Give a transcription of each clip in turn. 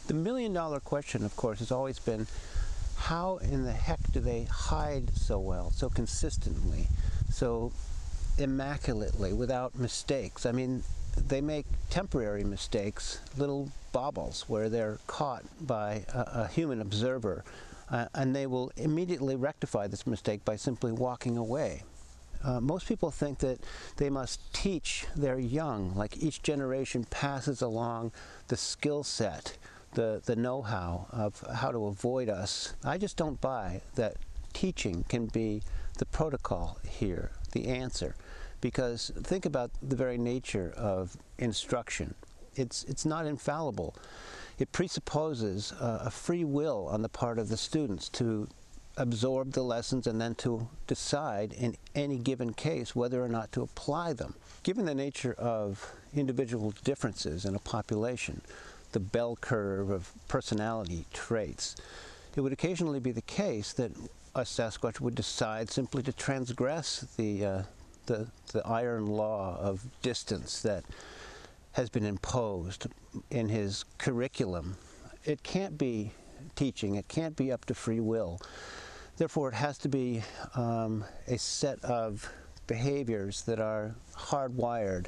The million-dollar question, of course, has always been, how in the heck do they hide so well, so consistently, so immaculately, without mistakes? I mean, they make temporary mistakes, little baubles where they're caught by a human observer, and they will immediately rectify this mistake by simply walking away. Most people think that they must teach their young, like each generation passes along the skill set, the know-how of how to avoid us. I just don't buy that teaching can be the protocol here, the answer. Because think about the very nature of instruction. It's not infallible. It presupposes a free will on the part of the students to absorb the lessons and then to decide in any given case whether or not to apply them. Given the nature of individual differences in a population, the bell curve of personality traits, it would occasionally be the case that a Sasquatch would decide simply to transgress the iron law of distance that has been imposed in his curriculum. It can't be teaching, it can't be up to free will. Therefore, it has to be a set of behaviors that are hardwired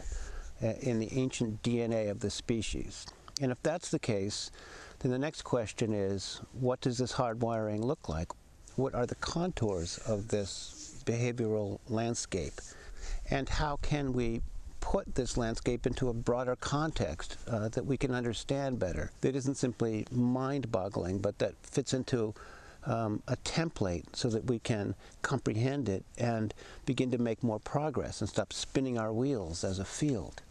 in the ancient DNA of the species. And if that's the case, then the next question is, what does this hardwiring look like? What are the contours of this behavioral landscape? And how can we put this landscape into a broader context that we can understand better, that isn't simply mind-boggling, but that fits into a template so that we can comprehend it and begin to make more progress and stop spinning our wheels as a field.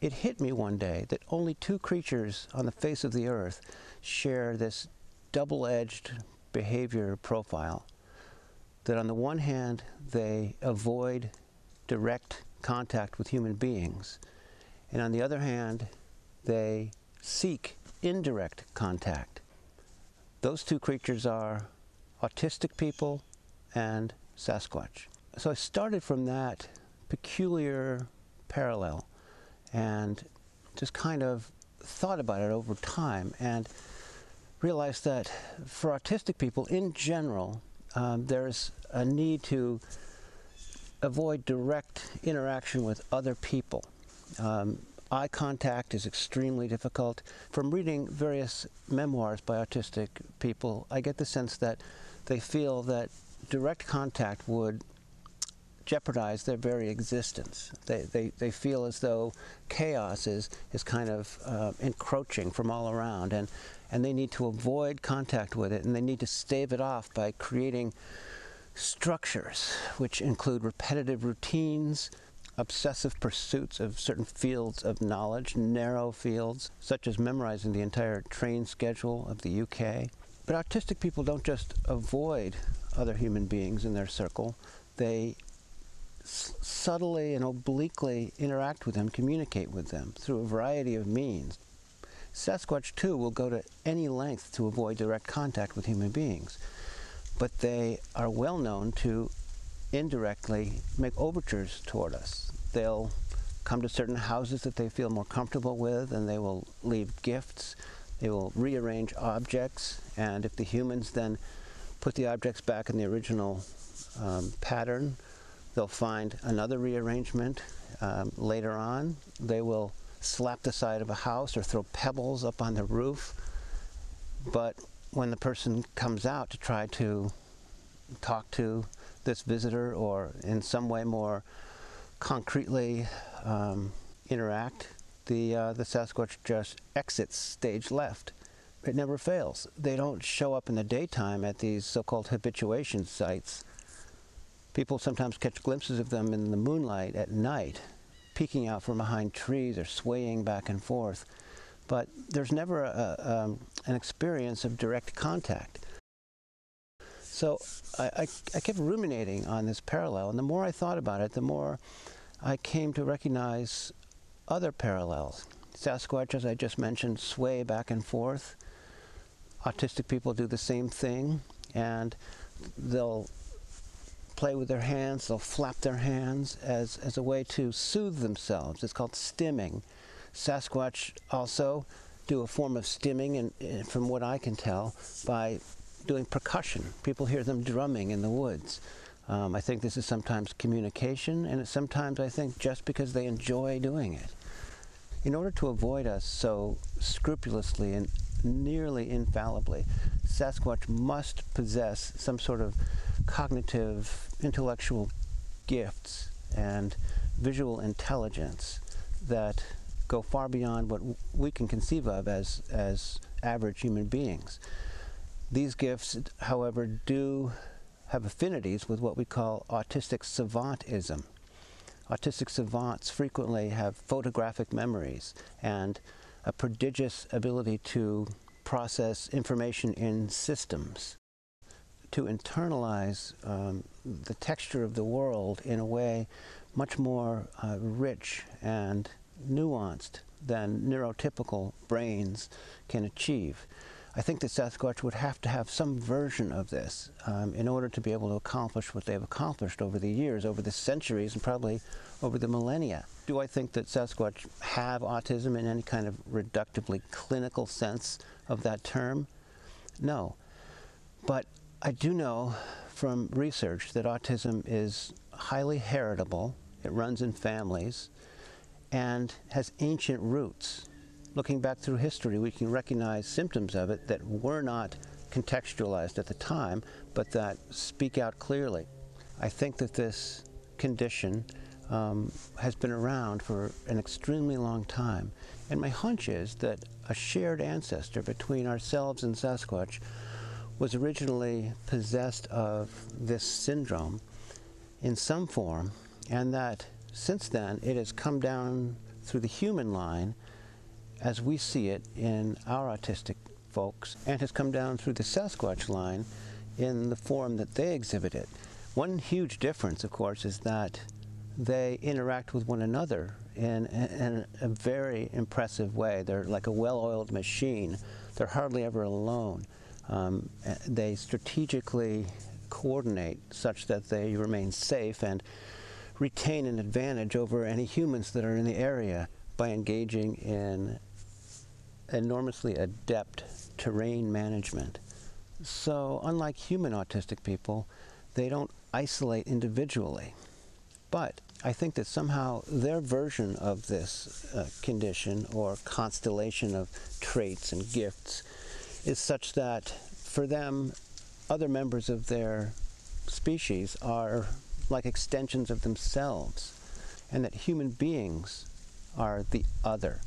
It hit me one day that only two creatures on the face of the earth share this double-edged behavior profile. That on the one hand, they avoid direct contact with human beings, and on the other hand, they seek indirect contact. Those two creatures are autistic people and Sasquatch. So I started from that peculiar parallel and just kind of thought about it over time and realized that for autistic people in general, there's a need to avoid direct interaction with other people. Eye contact is extremely difficult. From reading various memoirs by autistic people, I get the sense that they feel that direct contact would jeopardize their very existence. They feel as though chaos is kind of encroaching from all around, and they need to avoid contact with it, and they need to stave it off by creating structures which include repetitive routines, obsessive pursuits of certain fields of knowledge, narrow fields, such as memorizing the entire train schedule of the UK. But autistic people don't just avoid other human beings in their circle, they subtly and obliquely interact with them, communicate with them through a variety of means. Sasquatch, too, will go to any length to avoid direct contact with human beings, but they are well known to indirectly make overtures toward us. They'll come to certain houses that they feel more comfortable with, and they will leave gifts. They will rearrange objects, and if the humans then put the objects back in the original pattern, they'll find another rearrangement. Later on, they will slap the side of a house or throw pebbles up on the roof. But when the person comes out to try to talk to this visitor or in some way more concretely interact, the Sasquatch just exits stage left. It never fails. They don't show up in the daytime at these so-called habituation sites. People sometimes catch glimpses of them in the moonlight at night, peeking out from behind trees or swaying back and forth. But there's never an experience of direct contact. So I kept ruminating on this parallel, and the more I thought about it, the more I came to recognize other parallels. Sasquatch, as I just mentioned, sway back and forth. Autistic people do the same thing, and they'll play with their hands, they'll flap their hands as a way to soothe themselves. It's called stimming. Sasquatch also do a form of stimming, and from what I can tell, by doing percussion. People hear them drumming in the woods. I think this is sometimes communication, and it's sometimes, I think, just because they enjoy doing it. In order to avoid us so scrupulously and nearly infallibly, Sasquatch must possess some sort of cognitive, intellectual gifts and visual intelligence that go far beyond what we can conceive of as average human beings. These gifts, however, do have affinities with what we call autistic savantism. Autistic savants frequently have photographic memories and a prodigious ability to process information in systems, to internalize the texture of the world in a way much more rich and nuanced than neurotypical brains can achieve. I think that Sasquatch would have to have some version of this in order to be able to accomplish what they've accomplished over the years, over the centuries, and probably over the millennia. Do I think that Sasquatch have autism in any kind of reductively clinical sense of that term? No. But I do know from research that autism is highly heritable, it runs in families, and has ancient roots. Looking back through history, we can recognize symptoms of it that were not contextualized at the time, but that speak out clearly. I think that this condition has been around for an extremely long time, and my hunch is that a shared ancestor between ourselves and Sasquatch was originally possessed of this syndrome in some form, and that since then it has come down through the human line as we see it in our autistic folks, and has come down through the Sasquatch line in the form that they exhibit it. One huge difference, of course, is that they interact with one another in a very impressive way. They're like a well-oiled machine. They're hardly ever alone. They strategically coordinate such that they remain safe and retain an advantage over any humans that are in the area by engaging in enormously adept terrain management. So unlike human autistic people, they don't isolate individually. But I think that somehow their version of this condition or constellation of traits and gifts is such that for them, other members of their species are like extensions of themselves, and that human beings are the other.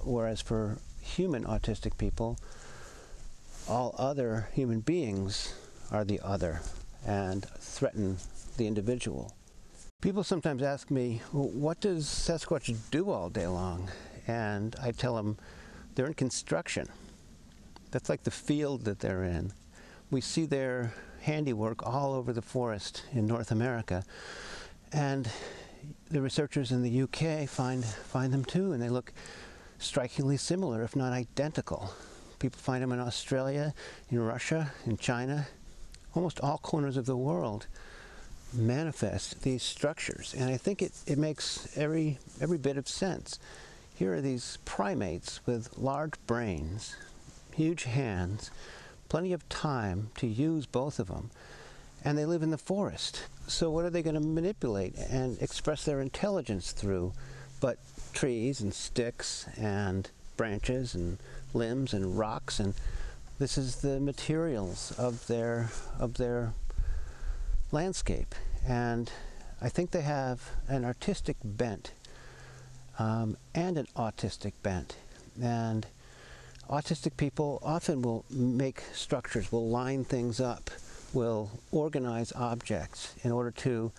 Whereas for human autistic people, all other human beings are the other and threaten the individual. People sometimes ask me, well, what does Sasquatch do all day long? And I tell them they're in construction. That's like the field that they're in. We see their handiwork all over the forest in North America, and the researchers in the UK find them too, and they look strikingly similar, if not identical. People find them in Australia, in Russia, in China. Almost all corners of the world manifest these structures, and I think it makes every bit of sense. Here are these primates with large brains, huge hands, plenty of time to use both of them, and they live in the forest. So what are they going to manipulate and express their intelligence through but trees and sticks and branches and limbs and rocks? And this is the materials of their landscape. And I think they have an artistic bent and an autistic bent. And autistic people often will make structures, will line things up, will organize objects in order to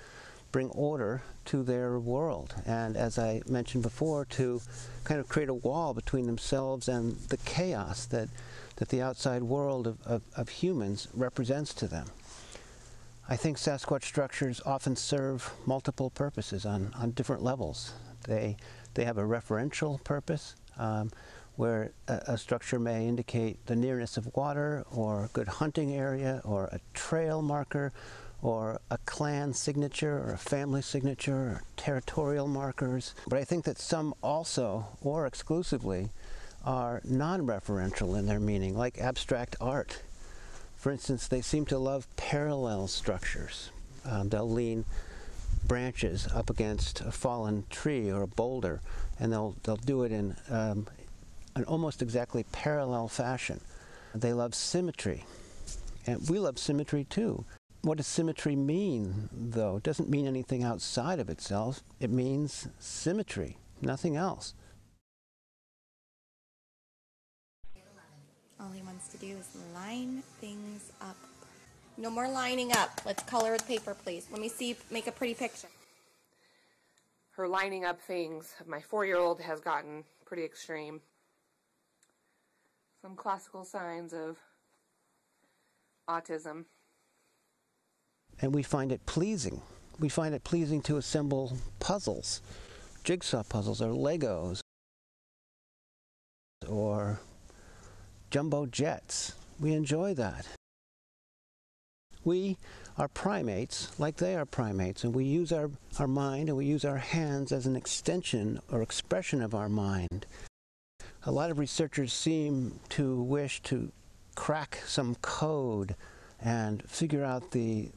bring order to their world. And as I mentioned before, to kind of create a wall between themselves and the chaos that the outside world of humans represents to them. I think Sasquatch structures often serve multiple purposes on different levels. They have a referential purpose, where a structure may indicate the nearness of water, or a good hunting area, or a trail marker, or a clan signature, or a family signature, or territorial markers. But I think that some also, or exclusively, are non-referential in their meaning, like abstract art. For instance, they seem to love parallel structures. They'll lean branches up against a fallen tree or a boulder, and they'll do it in an almost exactly parallel fashion. They love symmetry, and we love symmetry too. What does symmetry mean, though? It doesn't mean anything outside of itself. It means symmetry, nothing else. All he wants to do is line things up. No more lining up. Let's color with paper, please. Let me see, make a pretty picture. Her lining up things of my 4-year-old has gotten pretty extreme. Some classical signs of autism. And we find it pleasing. We find it pleasing to assemble puzzles, jigsaw puzzles or Legos or jumbo jets. We enjoy that. We are primates like they are primates, and we use our mind and we use our hands as an extension or expression of our mind. A lot of researchers seem to wish to crack some code and figure out the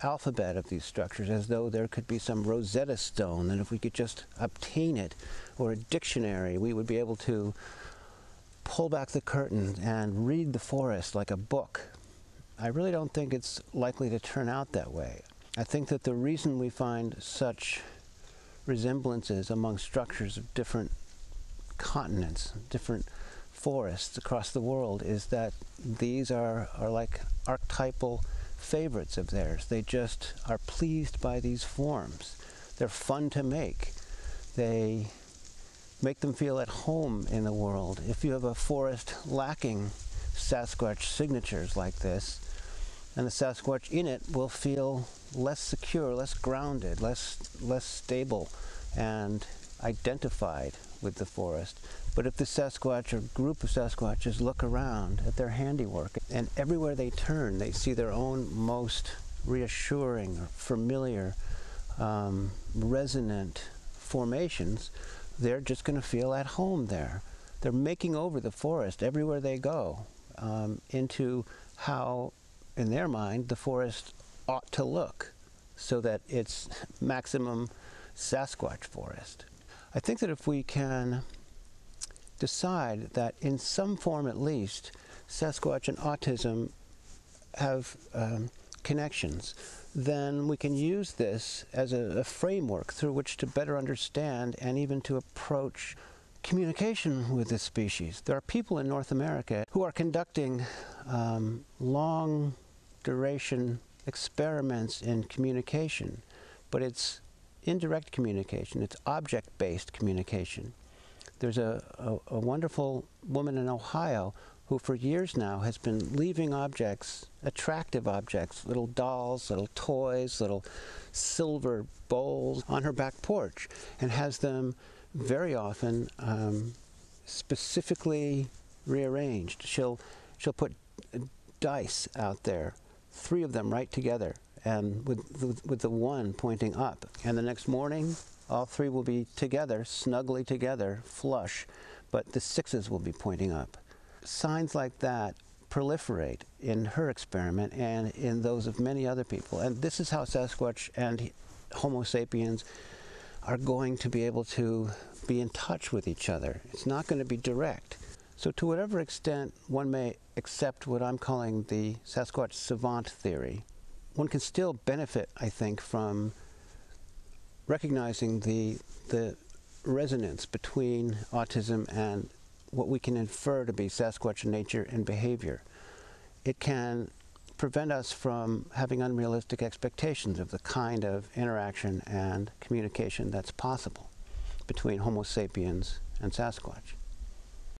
alphabet of these structures, as though there could be some Rosetta Stone, and if we could just obtain it, or a dictionary, we would be able to pull back the curtain and read the forest like a book. I really don't think it's likely to turn out that way. I think that the reason we find such resemblances among structures of different continents, different forests across the world, is that these are like archetypal favorites of theirs. They just are pleased by these forms. They're fun to make. They make them feel at home in the world. If you have a forest lacking Sasquatch signatures like this, and the Sasquatch in it will feel less secure, less grounded, less stable and identified with the forest. But if the Sasquatch or group of Sasquatches look around at their handiwork, and everywhere they turn they see their own most reassuring or familiar, resonant formations, they're just going to feel at home there. They're making over the forest everywhere they go, into how, in their mind, the forest ought to look, so that it's maximum Sasquatch forest. I think that if we can decide that in some form at least Sasquatch and autism have connections, then we can use this as a framework through which to better understand and even to approach communication with this species. There are people in North America who are conducting long duration experiments in communication, but it's indirect communication, it's object-based communication. There's a wonderful woman in Ohio who for years now has been leaving objects, attractive objects, little dolls, little toys, little silver bowls on her back porch, and has them very often specifically rearranged. She'll put dice out there, 3 of them right together, and with the one pointing up. And the next morning, all 3 will be together, snugly together, flush, but the 6s will be pointing up. Signs like that proliferate in her experiment and in those of many other people. And this is how Sasquatch and Homo sapiens are going to be able to be in touch with each other. It's not going to be direct. So to whatever extent one may accept what I'm calling the Sasquatch savant theory, one can still benefit, I think, from recognizing the resonance between autism and what we can infer to be Sasquatch nature and behavior. It can prevent us from having unrealistic expectations of the kind of interaction and communication that's possible between Homo sapiens and Sasquatch.